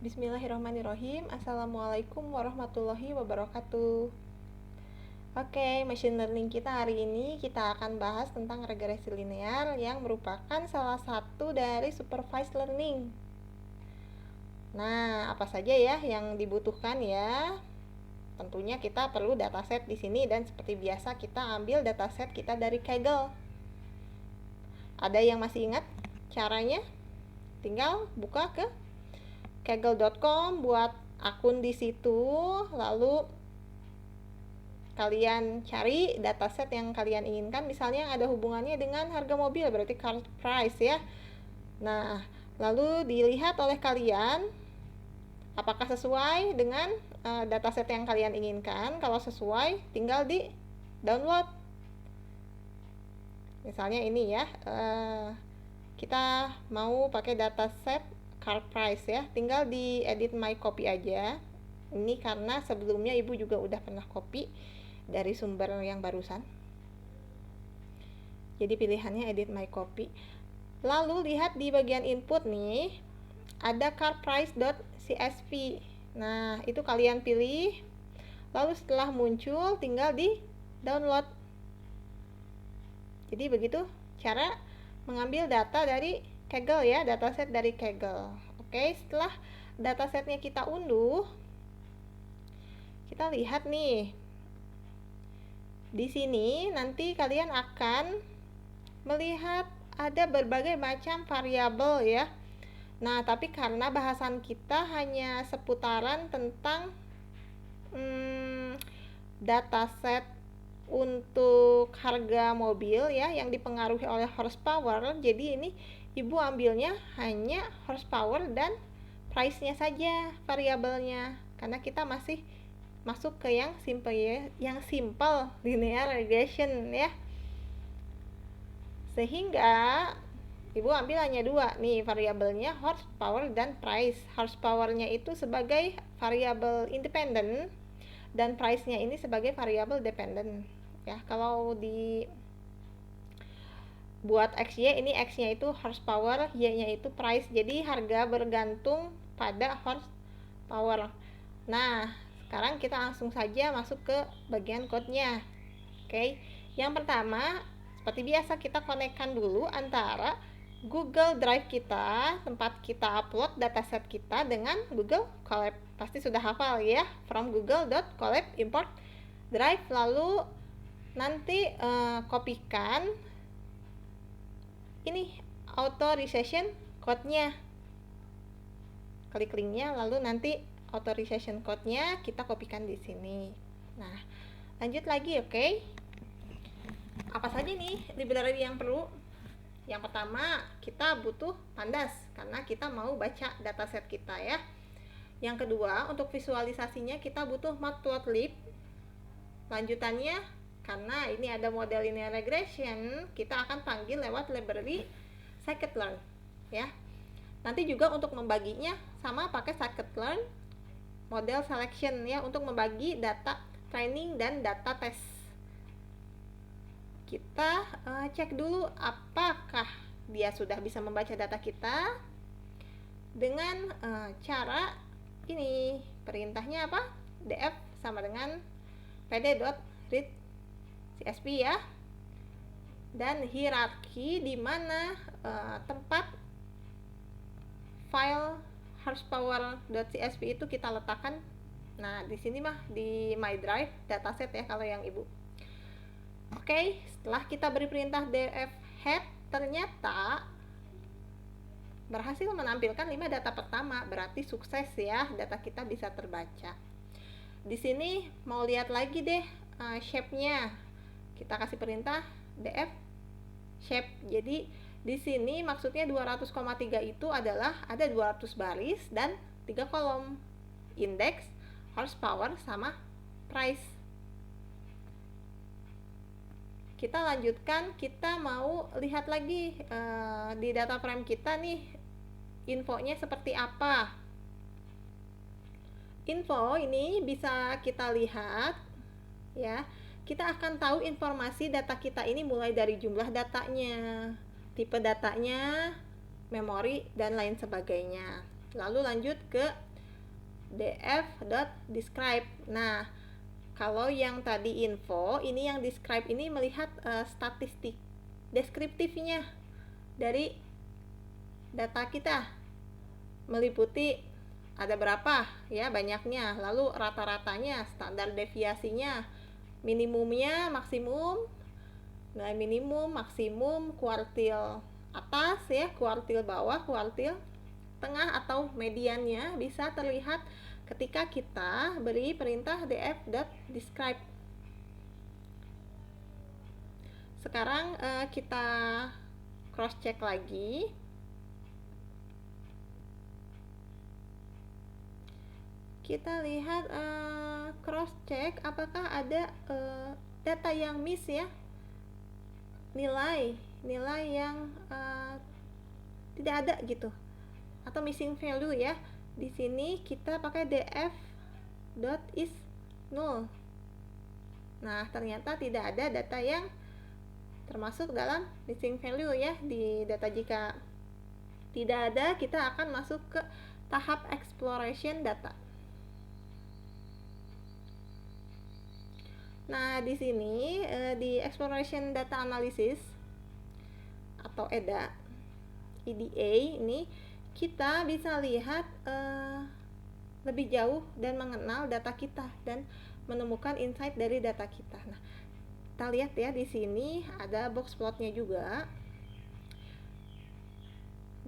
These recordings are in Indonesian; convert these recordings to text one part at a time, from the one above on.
Bismillahirrahmanirrahim. Assalamualaikum warahmatullahi wabarakatuh. Oke, machine learning kita hari ini kita akan bahas tentang regresi linear yang merupakan salah satu dari supervised learning. Nah, apa saja ya yang dibutuhkan ya? Tentunya kita perlu dataset di sini dan seperti biasa kita ambil dataset kita dari Kaggle. Ada yang masih ingat caranya? Tinggal buka ke kaggle.com, buat akun di situ, lalu kalian cari dataset yang kalian inginkan, misalnya yang ada hubungannya dengan harga mobil, berarti car price ya. Nah, lalu dilihat oleh kalian apakah sesuai dengan dataset yang kalian inginkan. Kalau sesuai, tinggal di download. Misalnya ini ya, kita mau pakai dataset car price ya, tinggal di edit my copy aja. Ini karena sebelumnya ibu juga udah pernah copy dari sumber yang barusan, jadi pilihannya edit my copy. Lalu lihat di bagian input nih, ada carprice.csv. Nah, itu kalian pilih, lalu setelah muncul tinggal di download. Jadi begitu cara mengambil data dari Kaggle ya, dataset dari Kaggle. Oke, setelah datasetnya kita unduh, kita lihat nih. Di sini nanti kalian akan melihat ada berbagai macam variabel ya. Nah, tapi karena bahasan kita hanya seputaran tentang dataset untuk harga mobil ya yang dipengaruhi oleh horsepower, jadi ini ibu ambilnya hanya horsepower dan price-nya saja variabelnya, karena kita masih masuk ke yang simple ya, yang simple linear regression ya. Sehingga ibu ambil hanya dua nih variabelnya, horsepower dan price. Horsepower-nya itu sebagai variabel independen dan price-nya ini sebagai variabel dependent ya. Kalau di buat XY, ini X-nya itu horsepower, Y-nya itu price. Jadi harga bergantung pada horsepower. Nah, sekarang kita langsung saja masuk ke bagian code-nya. Oke. Yang pertama, seperti biasa kita konekkan dulu antara Google Drive kita, tempat kita upload dataset kita, dengan Google Colab. Pasti sudah hafal ya, from google.colab import drive. Lalu nanti kopikan ini authorization code-nya, klik linknya, lalu nanti authorization code-nya kita kopikan di sini. Nah, lanjut lagi. Oke. Apa saja nih library yang perlu? Yang pertama, kita butuh pandas karena kita mau baca dataset kita ya. Yang kedua, untuk visualisasinya kita butuh matplotlib. Lanjutannya, karena ini ada model linear regression, kita akan panggil lewat library scikit-learn ya. Nanti juga untuk membaginya sama pakai scikit-learn model selection ya, untuk membagi data training dan data test. Kita cek dulu apakah dia sudah bisa membaca data kita dengan cara ini. Perintahnya apa? df sama dengan pd.read csv ya, dan hierarki di mana tempat file horsepower.csv itu kita letakkan. Nah, di sini mah di my drive dataset ya kalau yang ibu. Oke, setelah kita beri perintah df head, ternyata berhasil menampilkan 5 data pertama, berarti sukses ya, data kita bisa terbaca. Di sini mau lihat lagi deh shape-nya. Kita kasih perintah df shape. Jadi di sini maksudnya 200,3 itu adalah ada 200 baris dan 3 kolom, index, horsepower sama price. Kita lanjutkan, kita mau lihat lagi di data frame kita nih infonya seperti apa. Info ini bisa kita lihat ya. Kita akan tahu informasi data kita ini mulai dari jumlah datanya, tipe datanya, memori dan lain sebagainya. Lalu lanjut ke df.describe. Nah, kalau yang tadi info, ini yang describe ini melihat statistik deskriptifnya dari data kita, meliputi ada berapa ya banyaknya, lalu rata-ratanya, standar deviasinya, minimumnya, maksimum, nilai minimum, maksimum, kuartil atas ya, kuartil bawah, kuartil tengah atau mediannya bisa terlihat ketika kita beri perintah df.describe. Sekarang kita cross check lagi. Kita lihat cross check apakah ada data yang miss ya, nilai yang tidak ada gitu, atau missing value ya. Di sini kita pakai df.is null. Nah, ternyata tidak ada data yang termasuk dalam missing value ya di data. Jika tidak ada, kita akan masuk ke tahap exploration data. Nah, di sini di exploration data analysis atau EDA ini kita bisa lihat lebih jauh dan mengenal data kita dan menemukan insight dari data kita. Nah, kita lihat ya, di sini ada box plotnya juga,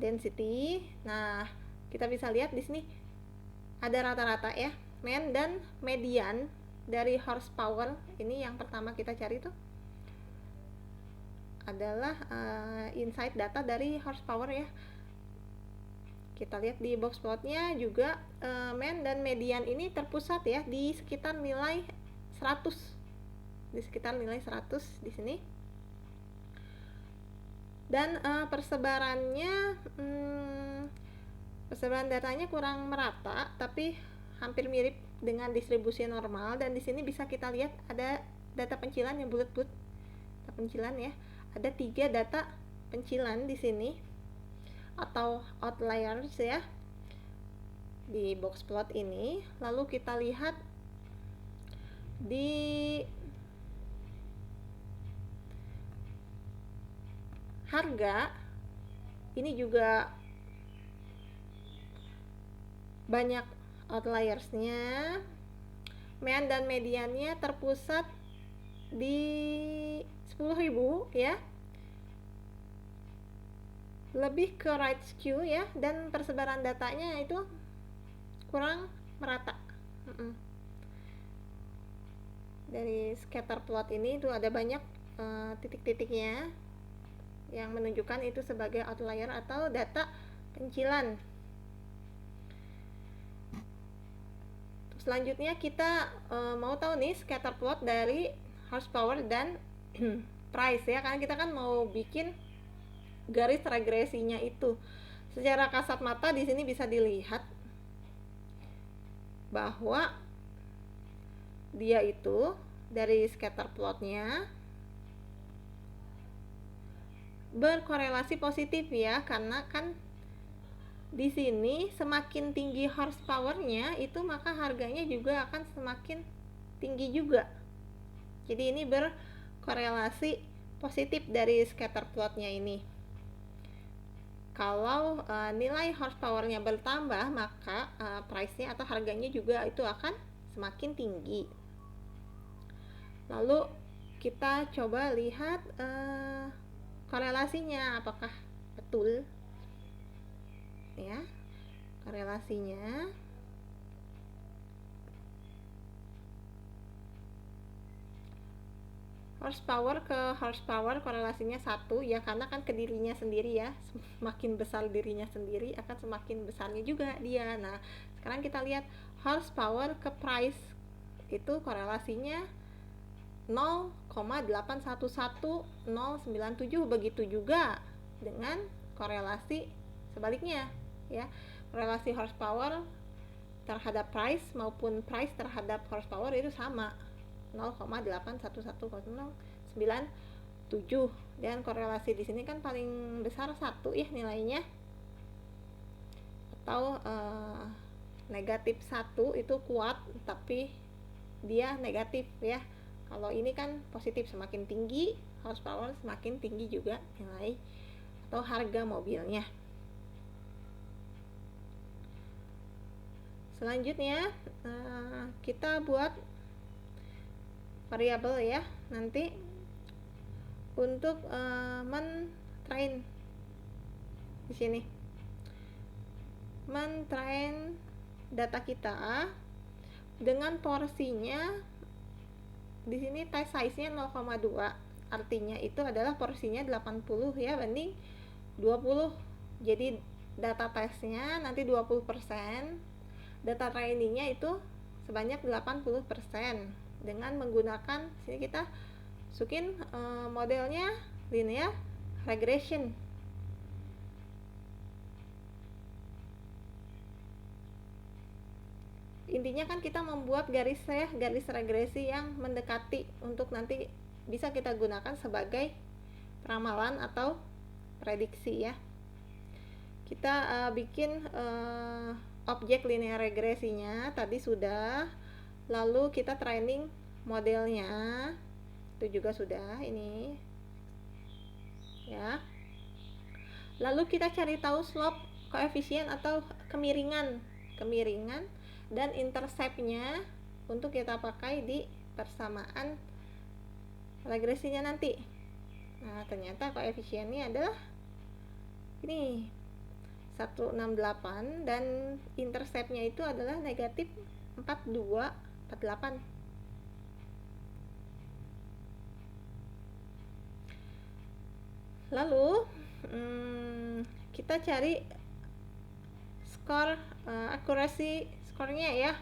density. Nah, kita bisa lihat di sini ada rata-rata ya, mean dan median dari horsepower. Ini yang pertama kita cari tuh adalah insight data dari horsepower ya. Kita lihat di box plotnya juga mean dan median ini terpusat ya di sekitar nilai 100. Di sekitar nilai 100 di sini. Dan persebarannya persebaran datanya kurang merata, tapi hampir mirip dengan distribusi normal. Dan di sini bisa kita lihat ada data pencilan yang bulat-bulat, data pencilan ya. Ada 3 data pencilan di sini atau outliers ya di box plot ini. Lalu kita lihat di harga ini juga banyak outliersnya. Mean dan mediannya terpusat di 10.000 ya, lebih ke right skew ya, dan persebaran datanya itu kurang merata. Dari scatter plot ini itu ada banyak titik-titiknya yang menunjukkan itu sebagai outlier atau data pencilan. Selanjutnya kita mau tahu nih scatter plot dari horsepower dan price ya, karena kita kan mau bikin garis regresinya itu. Secara kasat mata di sini bisa dilihat bahwa dia itu dari scatter plotnya berkorelasi positif ya, karena kan di sini semakin tinggi horsepowernya itu maka harganya juga akan semakin tinggi juga. Jadi ini berkorelasi positif dari scatter plotnya ini. Kalau nilai horsepowernya bertambah, maka price-nya atau harganya juga itu akan semakin tinggi. Lalu kita coba lihat korelasinya apakah betul ya, korelasinya. Horsepower ke horsepower korelasinya 1 ya, karena kan ke dirinya sendiri ya, semakin besar dirinya sendiri akan semakin besarnya juga dia. Nah, sekarang kita lihat horsepower ke price itu korelasinya 0,811097. Begitu juga dengan korelasi sebaliknya ya, korelasi horsepower terhadap price maupun price terhadap horsepower itu sama, 0,811097. Dan korelasi di sini kan paling besar 1 ya nilainya, atau negatif 1 itu kuat, tapi dia negatif ya. Kalau ini kan positif, semakin tinggi horsepower semakin tinggi juga nilai atau harga mobilnya. Selanjutnya kita buat variabel ya, nanti untuk men-train di sini, men-train data kita dengan porsinya di sini test size-nya 0,2, artinya itu adalah porsinya 80 ya banding 20. Jadi data testnya nanti 20%, data trainingnya itu sebanyak 80% dengan menggunakan sini kita masukin modelnya linear regression. Intinya kan kita membuat garis regresi yang mendekati untuk nanti bisa kita gunakan sebagai ramalan atau prediksi ya. Kita bikin objek linear regresinya tadi sudah, lalu kita training modelnya itu juga sudah ini ya. Lalu kita cari tahu slope, koefisien atau kemiringan dan interceptnya untuk kita pakai di persamaan regresinya nanti. Nah, ternyata koefisiennya adalah ini 168 dan interceptnya itu adalah negatif 4248. Lalu kita cari skor akurasi skornya ya.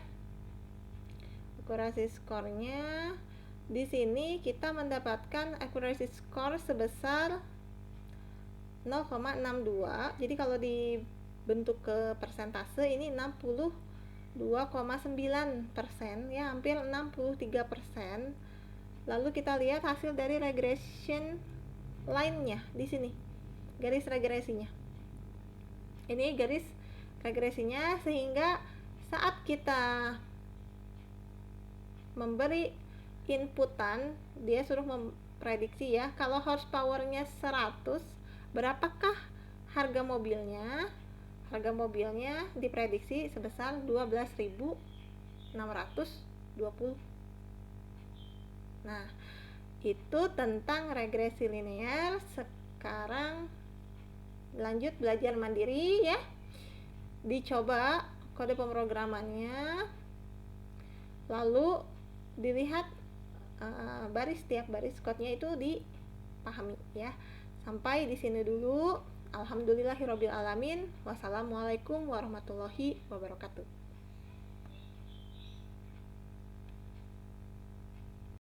Akurasi skornya di sini kita mendapatkan akurasi skor sebesar 0,62. Jadi kalau dibentuk ke persentase ini 62,9% ya, hampir 63%. Lalu kita lihat hasil dari regression line-nya di sini. Garis regresinya. Ini garis regresinya, sehingga saat kita memberi inputan, dia suruh memprediksi ya, kalau horsepower-nya 100, berapakah harga mobilnya? Harga mobilnya diprediksi sebesar 12.620. Nah, itu tentang regresi linear. Sekarang lanjut belajar mandiri ya. Dicoba kode pemrogramannya, lalu dilihat tiap baris kodenya itu dipahami ya. Sampai di sini dulu. Alhamdulillahirabbil alamin. Wassalamualaikum warahmatullahi wabarakatuh.